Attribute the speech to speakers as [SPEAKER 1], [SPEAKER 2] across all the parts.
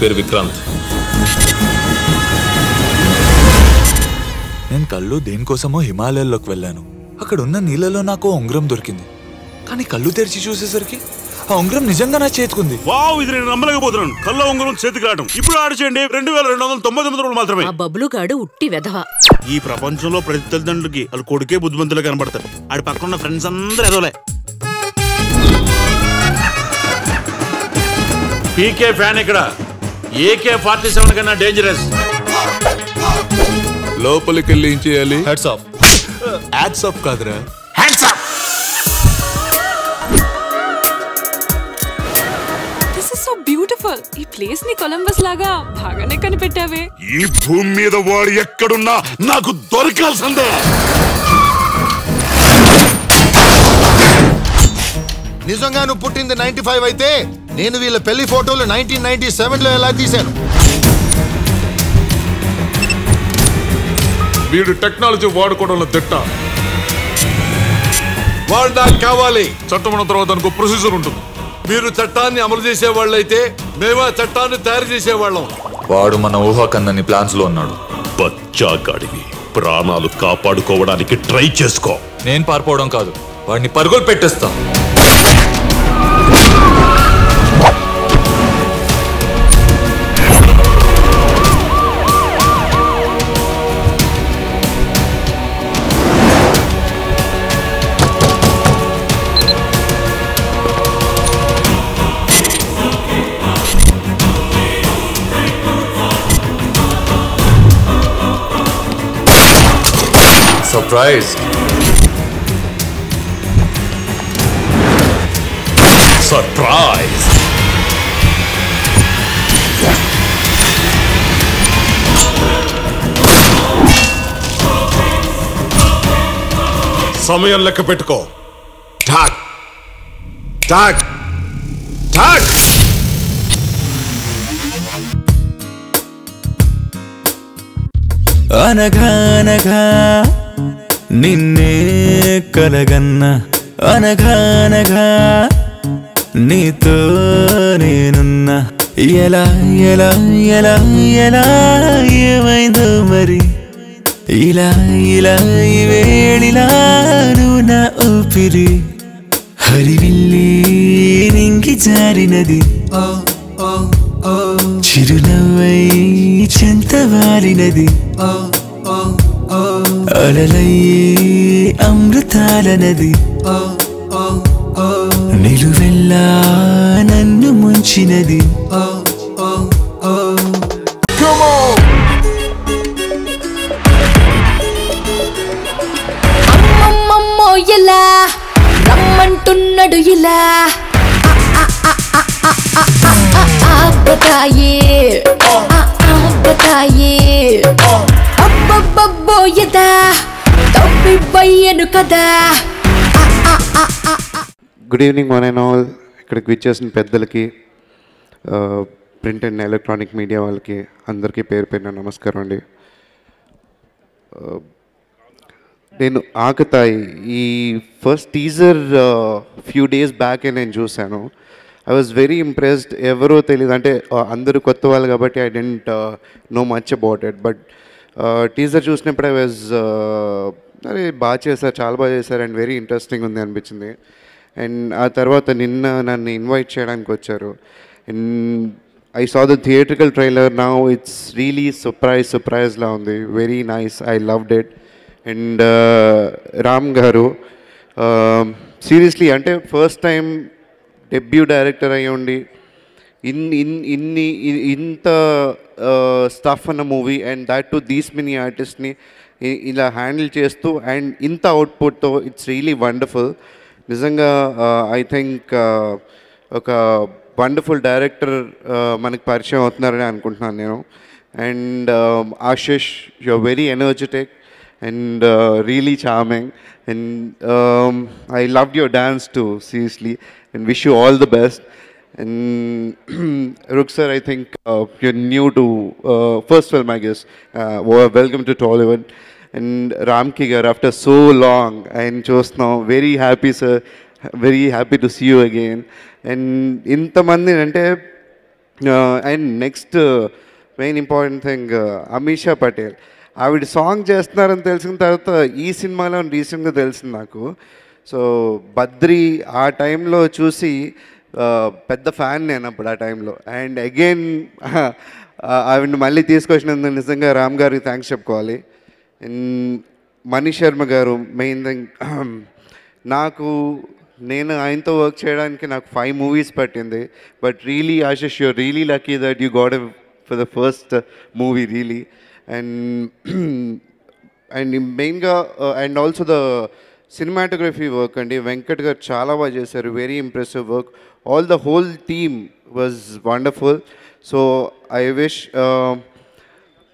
[SPEAKER 1] పేరు విక్రాంత్.
[SPEAKER 2] నేను కళ్ళు దేనికోసమో హిమాలయాల్లోకి వెళ్ళాను. అక్కడ ఉన్న నీళ్ళలో నాకు ఉంగరం దొరికింది. కానీ కళ్ళు తెరిచి చూసేసరికి ఆ ఉంగరం నిజంగా నా చేతికుంది.
[SPEAKER 3] వావ్, ఇది నేను నమ్మలేకపోతున్నాను. కళ్ళ ఉంగరం చేతికి రావడం. ఇప్పుడు ఆడ చేయండి 2299 రూపాయలు మాత్రమే.
[SPEAKER 4] ఆ బబ్లు గాడు ఉట్టి వెధవ.
[SPEAKER 3] ఈ ప్రపంచంలో ప్రతి తల్లిదండ్రులకి వాళ్ళు కొడుకే బుద్ధిమంతులు కనబడతారు. ఆడి పక్కన ఫ్రెండ్స్ అందరూ ఎదవలే.
[SPEAKER 1] పీకే ఫ్యాన్ ఇక్కడ. AK-47 కన్నా డేంజరస్.
[SPEAKER 2] లోపలికి వెళ్ళి ఏం చేయాలి?
[SPEAKER 1] Heads of.
[SPEAKER 2] హ్యాట్స్ ఆఫ్ కాదురా,
[SPEAKER 3] hands up.
[SPEAKER 5] This is so beautiful. ఈ ప్లేస్ ని కొలంబస్ లాగా బాగానే కనిపెట్టావే.
[SPEAKER 3] ఈ భూమి మీద వాడు ఎక్కడున్నా నాకు దొరకాల్సిందే.
[SPEAKER 6] నిజంగా నువ్వు పుట్టింది 95 అయితే నేను వీళ్ళ పెళ్లి ఫోటోలు 1997లో ఎలా తీశాను?
[SPEAKER 2] వీడు టెక్నాలజీ వాడుకోవడంలో దిట్ట.
[SPEAKER 7] వాళ్ళు నాకు కావాలి.
[SPEAKER 2] చట్టం ఉన్న తర్వాత దానికి ప్రొసీజర్ ఉంటుంది.
[SPEAKER 7] మీరు చట్టాన్ని అమలు చేసే వాళ్ళైతే మేము ఆ చట్టాన్ని తయారు చేసేవాళ్ళం.
[SPEAKER 2] వాడు మన ఊహ కన్నని ప్లాన్స్ లో ఉన్నాడు.
[SPEAKER 1] బచ్చాగాడివి. ప్రాణాలు కాపాడుకోవడానికి ట్రై చేసుకో.
[SPEAKER 2] నేను పారిపోవడం కాదు, వాడిని పరుగులు పెట్టేస్తా. Surprise!
[SPEAKER 1] Surprise!
[SPEAKER 7] సమయం లెక్క పెట్టుకో. ఠాక్ ఠాక్ ఠాక్.
[SPEAKER 8] అనగానగా నిన్నే కలగన్న, అనగానగా నీతో నేనున్నా. ఎలా ఎలా ఎలా ఎలా ఏమైందో మరి ఇలా ఇలా ఈ వేళిలా నువ్వు నా ఊపిరి. హరివిల్లి నింగి జారినది, చిరునవ్వై చెంతవారినది. అలలయ్యే అమృతాల నది, నిలువెల్లా నన్ను ముంచినది.
[SPEAKER 4] అమ్మమ్మమ్మో ఎలా రమ్మంటున్నాడు ఇలా. బతాయే బతాయే అబ్బబ్బబ్బో ఎదా తప్పిపోయాను కదా.
[SPEAKER 9] Good evening one and all. ఇక్కడికి విచ్చేసిన పెద్దలకి, ప్రింట్ అండ్ ఎలక్ట్రానిక్ మీడియా వాళ్ళకి అందరికీ పేరు పేరున నమస్కారం అండి. నేను ఆకతాయి ఈ ఫస్ట్ టీజర్ ఫ్యూ డేస్ బ్యాకే నేను చూశాను. I was very impressed. ఎవరో తెలియదు, అంటే అందరూ కొత్త వాళ్ళు కాబట్టి I don't know much about it. But teaser చూసినప్పుడు ఐ వాజ్ అరే బాగా చేశారు, చాలా బాగా చేశారు అండ్ వెరీ ఇంట్రెస్టింగ్ ఉంది అనిపించింది. అండ్ ఆ తర్వాత నిన్న నన్ను ఇన్వైట్ చేయడానికి వచ్చారు. And I saw the theatrical trailer. Now it's really సర్ప్రైజ్లా ఉంది. Very nice, I loved it. And Ram garu seriously అంటే ఫస్ట్ టైం డెబ్యూ డైరెక్టర్ అయ్యి ఉండి ఇంత స్టఫ్ అన్న movie and that too these many ఆర్టిస్ట్ని ఇలా హ్యాండిల్ చేస్తూ అండ్ ఇంత అవుట్పుట్తో ఇట్స్ రియలీ వండర్ఫుల్. నిజంగా ఐ థింక్ ఒక వండర్ఫుల్ డైరెక్టర్ మనకు పరిచయం అవుతున్నారని అనుకుంటున్నాను నేను. And Ashish, you are very energetic and really charming, and I loved your dance too, seriously, and wish you all the best. And Ruk sir, I think you're new to first film, I guess. Welcome to Tollywood. And Ramki gar, after so long, and just now, very happy sir, very happy to see you again. And inta mandi ante and next main important thing Ameesha Patel. ఆవిడ song చేస్తున్నారని తెలిసిన తర్వాత ఈ సినిమాలో రీసెంట్గా తెలిసింది నాకు. So Badri ఆ టైంలో చూసి పెద్ద ఫ్యాన్ నేను అప్పుడు ఆ టైంలో. అండ్ అగైన్ ఆవిడని మళ్ళీ తీసుకొచ్చినందుకు నిజంగా రామ్ గారికి థ్యాంక్స్ చెప్పుకోవాలి. అండ్ మనీష్ శర్మ గారు మెయిన్ థింగ్, నేను ఆయనతో వర్క్ చేయడానికి నాకు 5 మూవీస్ పట్టింది. But really Ashish, you're really lucky that you got a for the first movie really. And మెయిన్గా and also the cinematography work అండి, వెంకట్ గారు చాలా బాగా చేశారు. Very impressive work. All the whole team was wonderful. So I wish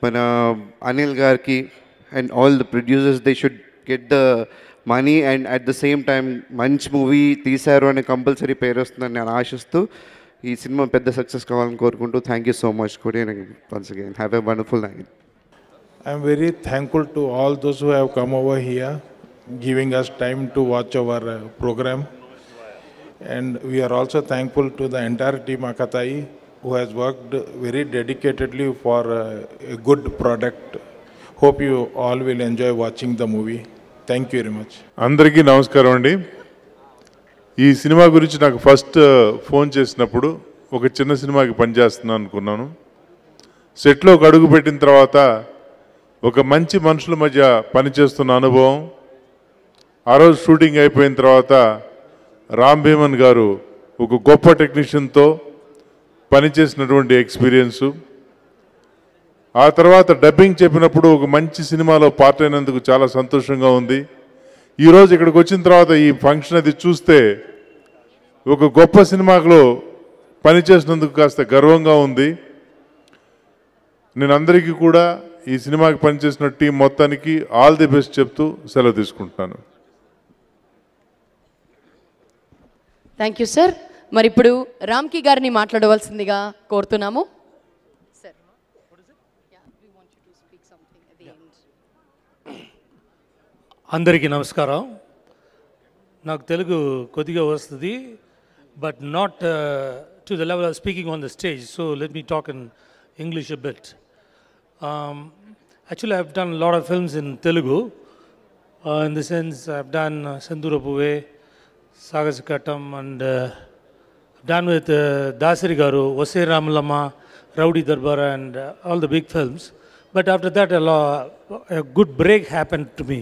[SPEAKER 9] మన అనిల్ గారికి and all the producers they should get the money and at the same time మంచి movie తీశారు అనే compulsory పేరు వస్తుందని నేను ఆశిస్తూ ఈ సినిమా పెద్ద సక్సెస్ కావాలని కోరుకుంటూ thank you so much. Good evening once again. Have a wonderful night.
[SPEAKER 10] I am very thankful to all those who have come over here, giving us time to watch our program. And we are also thankful to the entire team Akatai, who has worked very dedicatedly for a good product. Hope you all will enjoy watching the movie. Thank you very much.
[SPEAKER 11] అందరికీ నమస్కారం అండి. ఈ cinema గురించి నాకు first phone చేసినప్పుడు ఒక చిన్న సినిమాకి పనిచేస్తున్నాను అనుకున్నాను. సెట్లోకి అడుగు పెట్టిన తర్వాత ఒక మంచి మనుషుల మధ్య పనిచేస్తున్న అనుభవం. ఆ రోజు షూటింగ్ అయిపోయిన తర్వాత రామ్ భీమన్ గారు ఒక గొప్ప టెక్నీషియన్తో పనిచేసినటువంటి ఎక్స్పీరియన్సు. ఆ తర్వాత డబ్బింగ్ చెప్పినప్పుడు ఒక మంచి సినిమాలో పార్ట్ అయినందుకు చాలా సంతోషంగా ఉంది. ఈరోజు ఇక్కడికి వచ్చిన తర్వాత ఈ ఫంక్షన్ అది చూస్తే ఒక గొప్ప సినిమాలో పనిచేసినందుకు కాస్త గర్వంగా ఉంది. నేను అందరికీ కూడా ఈ సినిమాకి పనిచేసిన టీం మొత్తానికి ఆల్ ది బెస్ట్ చెప్తూ సెలవు తీసుకుంటున్నాను.
[SPEAKER 12] Thank you sir. మరి ఇప్పుడు రామ్కి గారిని మాట్లాడవలసిందిగా కోరుతున్నాము.
[SPEAKER 13] అందరికీ నమస్కారం. నాకు తెలుగు కొద్దిగా వస్తుంది, but not to the level of speaking on the stage. So let me talk in English a bit. Actually, I've done a lot of films in Telugu. In the sense, I've done Sandura Puve, Sagasakatam, and done with Dasari Garu, Osai Ramalama, Rowdy Darbar, and all the big films. But after that, a good break happened to me.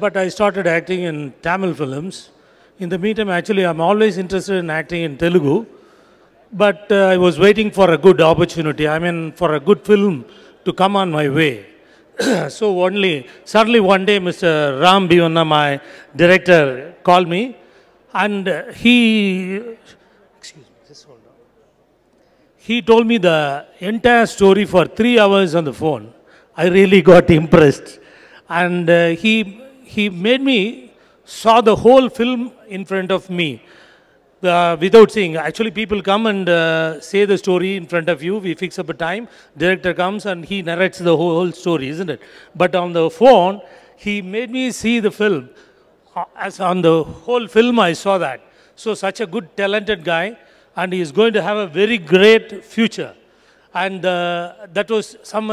[SPEAKER 13] But I started acting in Tamil films. In the meantime, actually, I'm always interested in acting in Telugu. But I was waiting for a good opportunity, I mean for a good film to come on my way. So suddenly one day Mr. Ram Bhivanna, my director, called me and he told me the entire story for 3 hours on the phone. I really got impressed. And he made me saw the whole film in front of me. Without seeing. Actually, people come and say the story in front of you. We fix up a time. Director comes and he narrates the whole story, isn't it? But on the phone, he made me see the film. As on the whole film, I saw that. So, such a good, talented guy, and he is going to have a very great future. And that was some,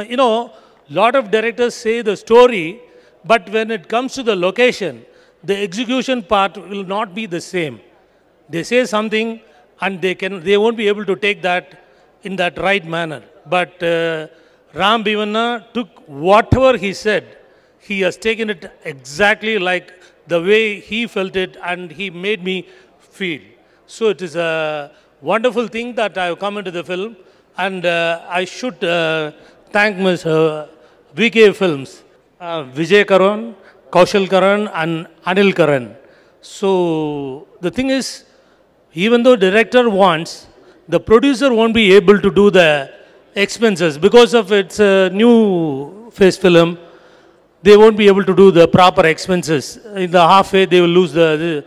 [SPEAKER 13] lot of directors say the story, but when it comes to the location, the execution part will not be the same. They say something and they won't be able to take that in that right manner. But Ram Bhivanna took whatever he said, he has taken it exactly like the way he felt it and he made me feel. So it is a wonderful thing that I have come into the film, and I should thank Ms. VK Films, Vijay Karan, Kaushal Karan and Anil Karan. So the thing is, even though director wants, the producer won't be able to do the expenses because of its new phase film. They won't be able to do the proper expenses. In the halfway, they will lose the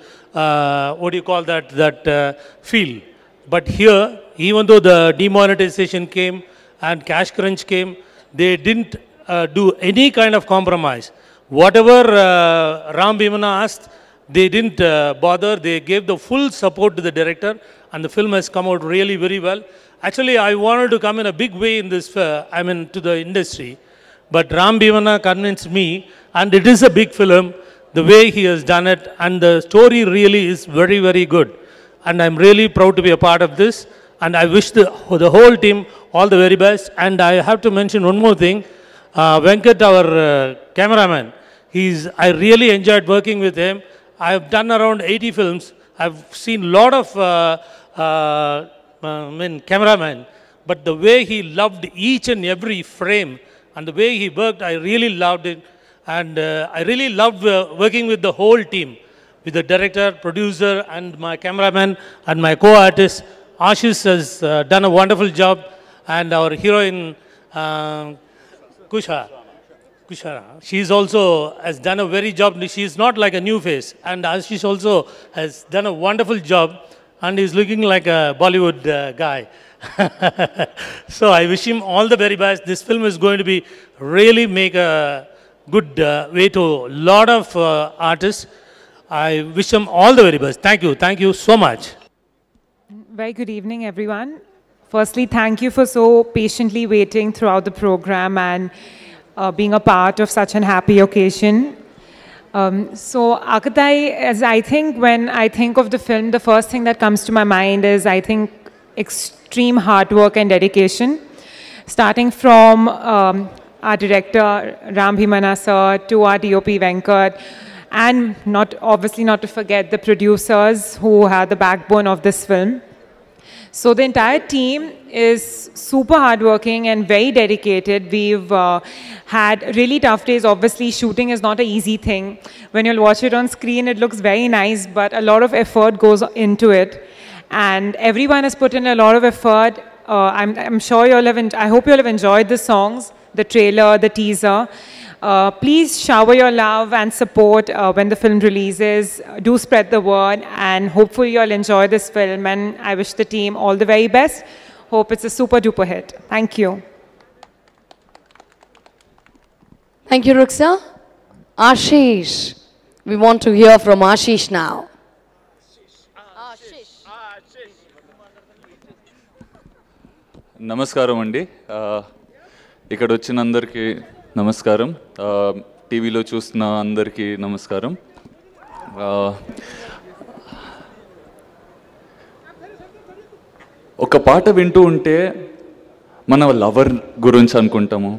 [SPEAKER 13] what do you call that feel. But here, even though the demonetization came and cash crunch came, they didn't do any kind of compromise. Whatever Ram Bhivanna asked, They didn't bother. They gave the full support to the director, and the film has come out really very well. Actually, I wanted to come in a big way in this, to the industry. But Ram Bhimana convinced me, and it is a big film, the way he has done it, and the story really is very, very good. And I'm really proud to be a part of this, and I wish the whole team all the very best. And I have to mention one more thing. Venkat, our cameraman, I really enjoyed working with him. I've done around 80 films. I've seen a lot of cameramen, but the way he loved each and every frame and the way he worked, I really loved it. And I really loved working with the whole team, with the director, producer, and my cameraman, and my co-artist. Ashish has done a wonderful job, and our heroine, Kushara, she's also has done a very job. She's not like a new face, and Ashish also has done a wonderful job, and he's looking like a Bollywood guy. So I wish him all the very best. This film is going to be really make a good way to a lot of artists. I wish him all the very best. Thank you so much.
[SPEAKER 14] Very good evening, everyone. Firstly, thank you for so patiently waiting throughout the program and being a part of such an happy occasion. So Akatai, as I think when I think of the film, the first thing that comes to my mind is, I think, extreme hard work and dedication. Starting from our director, Ram Bhimana sir, to our DOP Venkat, and obviously not to forget the producers who are the backbone of this film. So the entire team is super hardworking and very dedicated. We've had really tough days. Obviously, shooting is not an easy thing. When you'll watch it on screen, it looks very nice, but a lot of effort goes into it. And everyone has put in a lot of effort. I'm sure I hope you'll have enjoyed the songs, the trailer, the teaser. Please shower your love and support when the film releases. Do spread the word, and hopefully you'll enjoy this film, and I wish the team all the very best. Hope it's a super duper hit. Thank you.
[SPEAKER 12] Thank you, Ruksa. Ashish. We want to hear from Ashish now.
[SPEAKER 2] నమస్కారం అండి. ఇక్కడ వచ్చిన అందరికీ నమస్కారం. టీవీలో చూస్తున్న అందరికీ నమస్కారం. ఒక పాట వింటూ ఉంటే మన లవర్ గురించి అనుకుంటాము,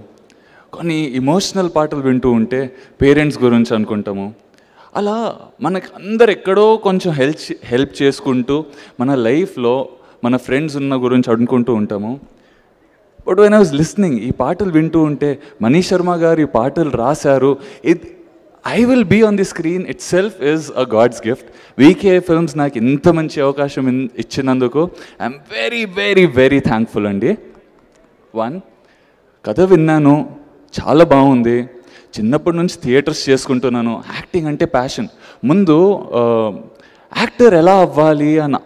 [SPEAKER 2] కొన్ని ఇమోషనల్ పాటలు వింటూ ఉంటే పేరెంట్స్ గురించి అనుకుంటాము. అలా మనకు అందరు ఎక్కడో కొంచెం హెల్ప్ చేసుకుంటూ మన లైఫ్లో మన ఫ్రెండ్స్ ఉన్న గురించి అనుకుంటూ ఉంటాము. But when I was listening, ఈ పాటలు వింటూ ఉంటే మనీష్ శర్మ గారు ఈ పాటలు రాశారు. I will be on the screen itself is a god's gift. VK films నాకు ఇంత మంచి అవకాశం ఇచ్చినందుకు I'm very very very thankful అండి. కథ విన్నాను, చాలా బాగుంది. చిన్నప్పటి నుంచి థియేటర్స్ చేసుకుంటున్నాను. యాక్టింగ్ అంటే ప్యాషన్. ముందు యాక్టర్ ఎలా అవ్వాలి అని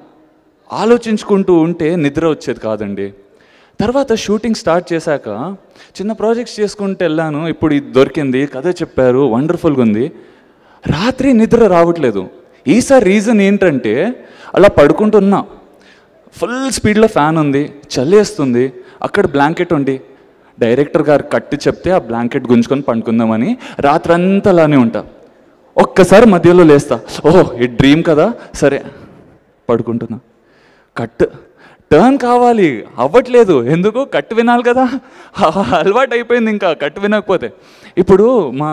[SPEAKER 2] ఆలోచించుకుంటూ ఉంటే నిద్ర వచ్చేది కాదండి. తర్వాత షూటింగ్ స్టార్ట్ చేశాక చిన్న ప్రాజెక్ట్స్ చేసుకుంటూ వెళ్ళాను. ఇప్పుడు ఇది దొరికింది, కథ చెప్పారు, వండర్ఫుల్గా ఉంది. రాత్రి నిద్ర రావట్లేదు. ఈసారి రీజన్ ఏంటంటే అలా పడుకుంటున్నా, ఫుల్ స్పీడ్లో ఫ్యాన్ ఉంది, చల్లేస్తుంది, అక్కడ బ్లాంకెట్ ఉంది. డైరెక్టర్ గారు కట్టి చెప్తే ఆ బ్లాంకెట్ గుంజుకొని పండుకుందామని రాత్రంతా అలానే ఉంటా. ఒక్కసారి మధ్యలో లేస్తా, ఓహో ఈ డ్రీమ్ కదా, సరే పడుకుంటున్నా. టర్న్ కావాలి, అవ్వట్లేదు. ఎందుకు? కట్టు వినాలి కదా, అలవాటు అయిపోయింది. ఇంకా కట్టు వినకపోతే ఇప్పుడు మా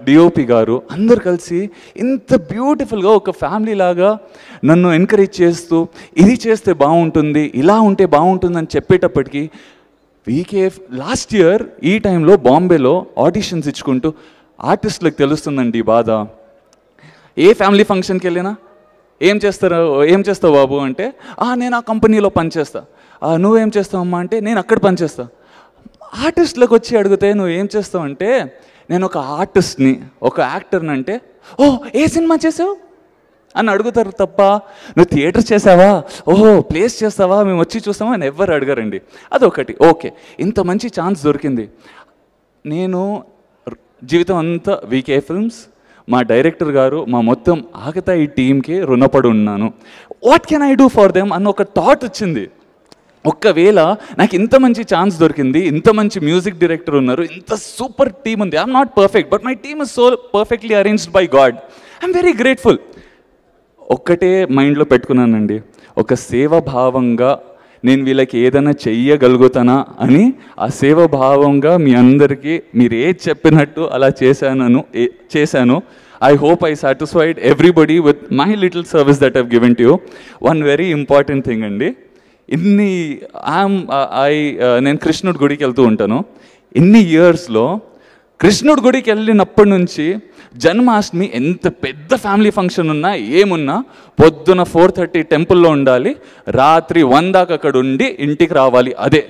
[SPEAKER 2] డిఓపి గారు అందరు కలిసి ఇంత బ్యూటిఫుల్గా ఒక ఫ్యామిలీ లాగా నన్ను ఎంకరేజ్ చేస్తూ, ఇది చేస్తే బాగుంటుంది, ఇలా ఉంటే బాగుంటుంది అని చెప్పేటప్పటికీ వీకేఎఫ్ లాస్ట్ ఇయర్ ఈ టైంలో బాంబేలో ఆడిషన్స్ ఇచ్చుకుంటూ ఆర్టిస్టులకు తెలుస్తుందండి ఈ బాధ. ఏ ఫ్యామిలీ ఫంక్షన్కి వెళ్ళినా ఏం చేస్తావు బాబు అంటే, నేను ఆ కంపెనీలో పనిచేస్తా. నువ్వేం చేస్తావమ్మా అంటే, నేను అక్కడ పనిచేస్తా. ఆర్టిస్టులకు వచ్చి అడిగితే నువ్వేం చేస్తావు అంటే, నేను ఒక ఆర్టిస్ట్ని, ఒక యాక్టర్ని అంటే, ఏ సినిమా చేసావు అని అడుగుతారు తప్ప, నువ్వు థియేటర్ చేసావా, ప్లేస్ చేస్తావా, మేము వచ్చి చూస్తామా అని ఎవ్వరు అడగరండి. అదొకటి. ఓకే, ఇంత మంచి ఛాన్స్ దొరికింది. నేను జీవితం అంతా వీకే ఫిల్మ్స్, మా డైరెక్టర్ గారు, మా మొత్తం ఆకతాయి టీంకి రుణపడి ఉన్నాను. What can I do for them అన్న ఒక థాట్ వచ్చింది. ఒక్కవేళ నాకు ఇంత మంచి ఛాన్స్ దొరికింది, ఇంత మంచి మ్యూజిక్ డైరెక్టర్ ఉన్నారు, ఇంత సూపర్ టీమ్ ఉంది. I'm not perfect, but my team is so perfectly arranged by God. I'm very grateful. ఒక్కటే మైండ్లో పెట్టుకున్నానండి, ఒక సేవాభావంగా నేను వీళ్ళకి ఏదైనా చెయ్యగలుగుతానా అని. ఆ సేవాభావంగా మీ అందరికీ మీరు ఏది చెప్పినట్టు అలా చేశాను. I hope I satisfied everybody with my little service that I've given to you. One very important thing అండి, నేను కృష్ణుడి గుడికి వెళ్తూ ఉంటాను. ఇన్ని ఇయర్స్లో కృష్ణుడి గుడికి వెళ్ళినప్పటి నుంచి జన్మాష్టమి ఎంత పెద్ద ఫ్యామిలీ ఫంక్షన్ ఉన్నా ఏమున్నా పొద్దున 4:30 టెంపుల్లో ఉండాలి, రాత్రి 1 దాకా అక్కడ ఉండి ఇంటికి రావాలి. అదే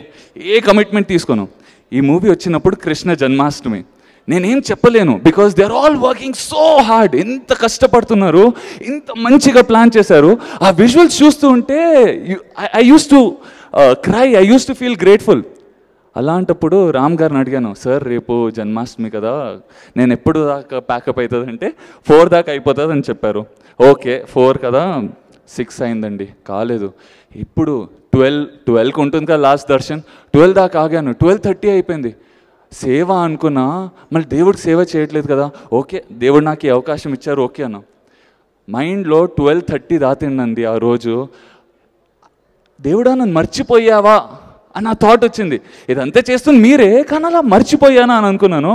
[SPEAKER 2] ఏ కమిట్మెంట్ తీసుకోను. ఈ మూవీ వచ్చినప్పుడు కృష్ణ జన్మాష్టమి నేనేం చెప్పలేను, because they are all working so hard. ఎంత కష్టపడుతున్నారు, ఇంత మంచిగా ప్లాన్ చేశారు. ఆ విజువల్స్ చూస్తూ ఉంటే I use to cry, I use to feel grateful. అలాంటప్పుడు రామ్ గారిని అడిగాను, సార్ రేపు జన్మాష్టమి కదా, నేను ఎప్పుడు దాకా ప్యాకప్ అవుతుంది అంటే 4 దాకా అయిపోతుంది అని చెప్పారు. ఓకే 4 కదా, 6 అయిందండి, కాలేదు. ఇప్పుడు 12కి ఉంటుంది కదా లాస్ట్ దర్శన్, 12 దాకా ఆగాను, 12:30 అయిపోయింది. సేవ అనుకున్నా, మళ్ళీ దేవుడికి సేవ చేయట్లేదు కదా. ఓకే దేవుడు నాకు ఈ అవకాశం ఇచ్చారు, ఓకే అన్న. మైండ్లో 12:30 దాటిందండి ఆ రోజు. దేవుడా నన్ను మర్చిపోయావా అని ఆ థాట్ వచ్చింది. ఇదంతా చేస్తుంది మీరే, కానీ అలా మర్చిపోయానా అని అనుకున్నాను.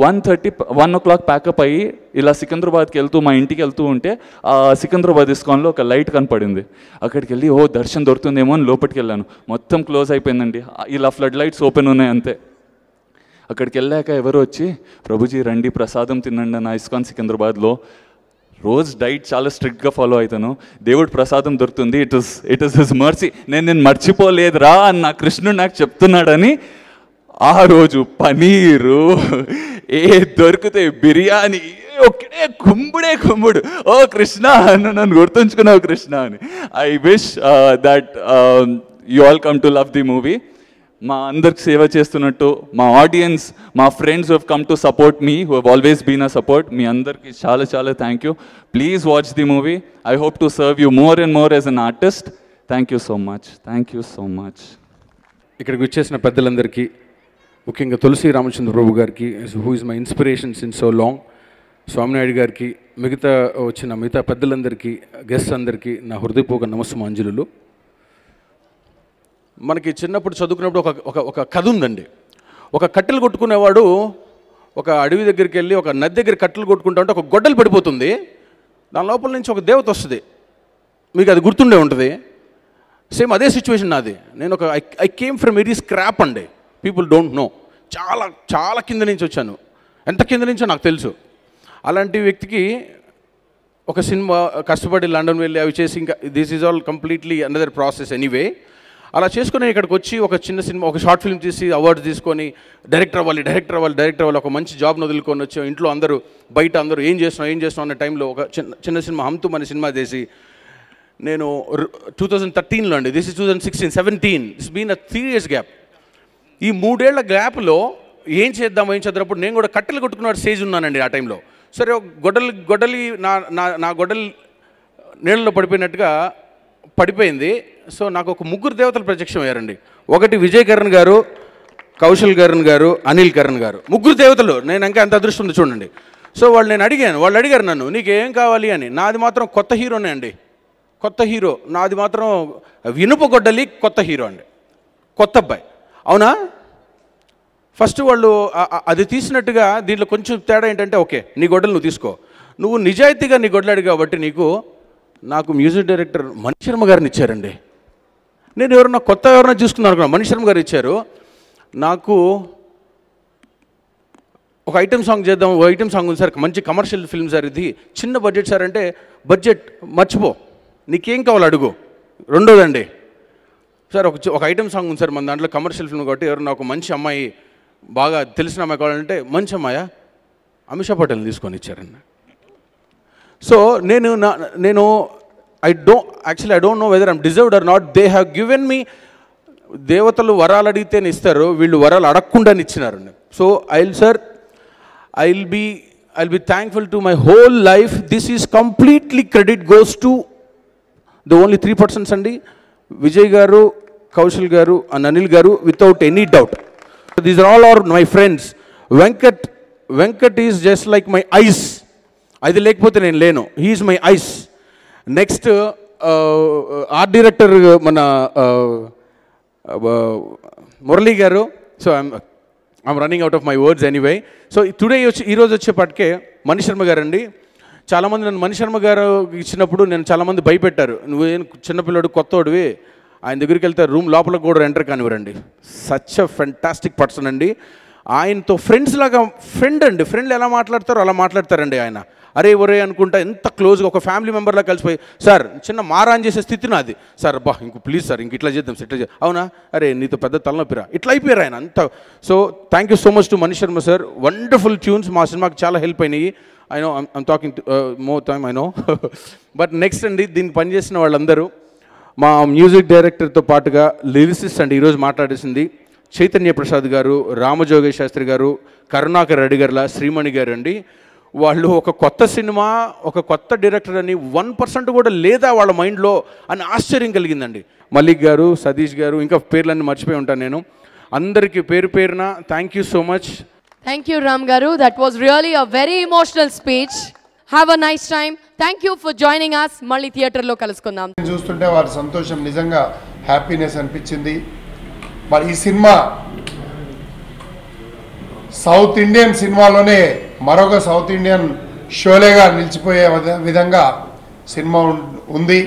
[SPEAKER 2] 1 o'clock ప్యాకప్ అయ్యి ఇలా సికింద్రాబాద్కి వెళ్తూ మా ఇంటికి వెళ్తూ ఉంటే ఆ సికింద్రాబాద్ ఇస్కాన్లో ఒక లైట్ కనపడింది. అక్కడికి వెళ్ళి దర్శనం దొరుకుతుందేమో అని లోపలికి వెళ్ళాను. మొత్తం క్లోజ్ అయిపోయిందండి, ఇలా ఫ్లడ్ లైట్స్ ఓపెన్ ఉన్నాయి అంతే. అక్కడికి వెళ్ళాక ఎవరు వచ్చి, ప్రభుజీ రండి ప్రసాదం తినండి నా ఇస్కాన్ సికింద్రాబాద్లో. రోజు డైట్ చాలా స్ట్రిక్ట్గా ఫాలో అవుతాను. దేవుడు ప్రసాదం దొరుకుతుంది, ఇట్ ఇస్ హిస్ మర్సీ. నేను మర్చిపోలేదురా అని నా కృష్ణుడు నాకు చెప్తున్నాడని ఆ రోజు పనీరు దొరికితే బిర్యానీ ఒక్కడే కుంబుడు. ఓ కృష్ణ నన్ను గుర్తుంచుకున్నావు కృష్ణ అని. I wish that you all come to love the movie. మా అందరికి సేవ చేస్తున్నట్టు మా ఆడియన్స్, మా friends have come to support me, who have always been a support. మీ అందరికీ చాలా చాలా thank you. Please watch the movie. I hope to serve you more and more as an artist. Thank you so much, thank you so much.
[SPEAKER 15] ఇక్కడికి వచ్చేసిన పెద్దలందరికీ, ముఖ్యంగా తులసి రామచంద్ర ప్రభు గారికి, who is my inspiration since so long, Swami Naidu గారికి, మిగతా పెద్దలందరికీ, guests అందరికీ నా హృదయపూర్వక నమస్సుమాంజలులు. మనకి చిన్నప్పుడు చదువుకున్నప్పుడు ఒక కథ ఉందండి. ఒక కట్టెలు కొట్టుకునేవాడు ఒక అడవి దగ్గరికి వెళ్ళి ఒక నది దగ్గర కట్టెలు కొట్టుకుంటా ఉంటే ఒక గొడ్డలు పడిపోతుంది. దాని లోపల నుంచి ఒక దేవత వస్తుంది. మీకు అది గుర్తుండే ఉంటుంది. సేమ్ అదే సిచ్యువేషన్ నాది. నేను I came from very scrap అండి. People don't know. చాలా చాలా కింద నుంచి వచ్చాను. ఎంత కింద నుంచో నాకు తెలుసు. అలాంటి వ్యక్తికి ఒక సినిమా కష్టపడి లండన్ వెళ్ళి అవి చేసి, ఇంకా this is all completely another process anyway. అలా చేసుకుని ఇక్కడికి వచ్చి ఒక చిన్న సినిమా, ఒక షార్ట్ ఫిల్మ్ తీసి అవార్డు తీసుకొని డైరెక్టర్ అవ్వాలి, ఒక మంచి జాబ్ను వదులుకొని వచ్చి ఇంట్లో అందరూ బయట అందరూ ఏం చేస్తున్నాం అనే టైంలో ఒక చిన్న సినిమా హమ్తుమ్ అనే సినిమా చేసి నేను 2013లో అండి, this is 2016, 17, this been 3 years gap. ఈ 3 ఏళ్ల గ్యాప్లో ఏం చేద్దామప్పుడు నేను కూడా కట్టెలు కొట్టుకున్న స్టేజ్ ఉన్నానండి ఆ టైంలో. సరే గొడ్డలి నా గొడ్డలి నీళ్ళలో పడిపోయింది. సో నాకు ఒక 3 దేవతలు ప్రత్యక్షం అయ్యారండి. ఒకటి విజయ్ కరణ్ గారు, కౌశల్ కరణ్ గారు, అనిల్ కరణ్ గారు, 3 దేవతలు. నేను ఇంకా ఎంత అదృష్టం ఉంది చూడండి. సో వాళ్ళు అడిగారు నన్ను, నీకేం కావాలి అని. నాది మాత్రం కొత్త హీరోనే అండి, కొత్త హీరో. నాది మాత్రం ఇనుప గొడ్డలి, కొత్త హీరో అండి, కొత్త అబ్బాయి. అవునా? ఫస్ట్ వాళ్ళు అది తీసినట్టుగా దీంట్లో కొంచెం తేడా ఏంటంటే, ఓకే నీ గొడ్డలు నువ్వు తీసుకో, నువ్వు నిజాయితీగా నీ గొడ్డలాడు కాబట్టి నాకు మ్యూజిక్ డైరెక్టర్ మణి శర్మ గారిని ఇచ్చారండి. నేను ఎవరన్నా చూసుకున్నాను అనుకున్నాను. మణి శర్మ గారు ఇచ్చారు. నాకు ఒక ఐటెం సాంగ్ చేద్దాం, ఐటెం సాంగ్ ఉంది సార్, మంచి కమర్షియల్ ఫిల్మ్ సార్, ఇది చిన్న బడ్జెట్ సార్ అంటే, బడ్జెట్ మర్చిపో, నీకేం కావాలో అడుగు. రెండోదండి సార్, ఒక ఐటెం సాంగ్ ఉంది సార్ మన దాంట్లో, కమర్షియల్ ఫిల్మ్ కాబట్టి ఎవరు నాకు మంచి అమ్మాయి, బాగా తెలిసిన అమ్మాయి కావాలంటే, మంచి అమ్మాయా అమిషా పటేల్ని తీసుకొని ఇచ్చారన్న. సో నేను I don't know whether I'm deserved or not. They have given me. దేవతలు వరాలు అడిగితేనే ఇస్తారు, వీళ్ళు వరాలు అడగకుండానే ఇచ్చినారండి. So I will be I'll be thankful to my whole life. This is completely credit goes to the only 3 persons అండి, విజయ్ గారు, కౌశల్ గారు and Anil గారు, without any doubt. These are all our my friends. Venkat is just like my eyes. అది లేకపోతే నేను లేను. He is my eyes. Next art director మన మురళీ గారు. So I'm running out of my words anyway. So today ఈరోజు వచ్చేపాటికే మణి శర్మ గారు అండి. చాలామంది నన్ను మణి శర్మ గారు ఇచ్చినప్పుడు నేను చాలామంది భయపెట్టారు, నువ్వేం చిన్నపిల్లడు కొత్తోడివి, ఆయన దగ్గరికి వెళ్తే రూమ్ లోపలికి కూడా ఎంటర్ కానివ్వరండి. సచ్ అ ఫెంటాస్టిక్ పర్సన్ అండి. ఆయనతో ఫ్రెండ్స్ లాగా ఫ్రెండ్లు ఎలా మాట్లాడతారో అలా మాట్లాడతారండి ఆయన. అరే ఒరే అనుకుంటా ఎంత క్లోజ్గా ఒక ఫ్యామిలీ మెంబర్లా కలిసిపోయి, సార్ చిన్న మారాన్ చేసే స్థితి నాది, సార్ బా ఇంక ప్లీజ్ సార్ ఇంక ఇట్లా చేద్దాం సార్, ఇట్లా అవునా, అరే నీతో పెద్ద తలనొప్పిరా, ఇట్లా అయిపోయారు ఆయన అంత. So thank you so much to Mani Sharma sir. Wonderful tunes మా సినిమాకి చాలా హెల్ప్ అయినాయి. I know I'm talking more time I know. But next అండి, దీన్ని పనిచేసిన వాళ్ళందరూ మా మ్యూజిక్ డైరెక్టర్తో పాటుగా లిరిసిస్ట్ అండి ఈరోజు మాట్లాడేసింది చైతన్య ప్రసాద్ గారు, రామజోగేష్ శాస్త్రి గారు, కరుణాకర్ రెడ్డి గారుల, శ్రీమణి గారు అండి. వాళ్ళు ఒక కొత్త సినిమా, ఒక కొత్త డైరెక్టర్ అని 1% కూడా లేదా వాళ్ళ మైండ్లో అని ఆశ్చర్యం కలిగిందండి. మలిక్ గారు, సతీష్ గారు, ఇంకా పేర్లన్నీ మర్చిపోయి ఉంటాను నేను. అందరికీ పేరు పేరున thank you so much.
[SPEAKER 12] Thank you, Ram Garu. That was really a very emotional speech. Have a nice time. Thank you for joining us. Malli theater lo kalusukundam.
[SPEAKER 16] చూస్తుంటే వారి సంతోషం నిజంగా హ్యాపీనెస్ అనిపించింది. మరి ఈ సినిమా సౌత్ ఇండియన్ సినిమాలోనే మరొక south Indian షోలేగా నిలిచిపోయే విధంగా సినిమా ఉంది.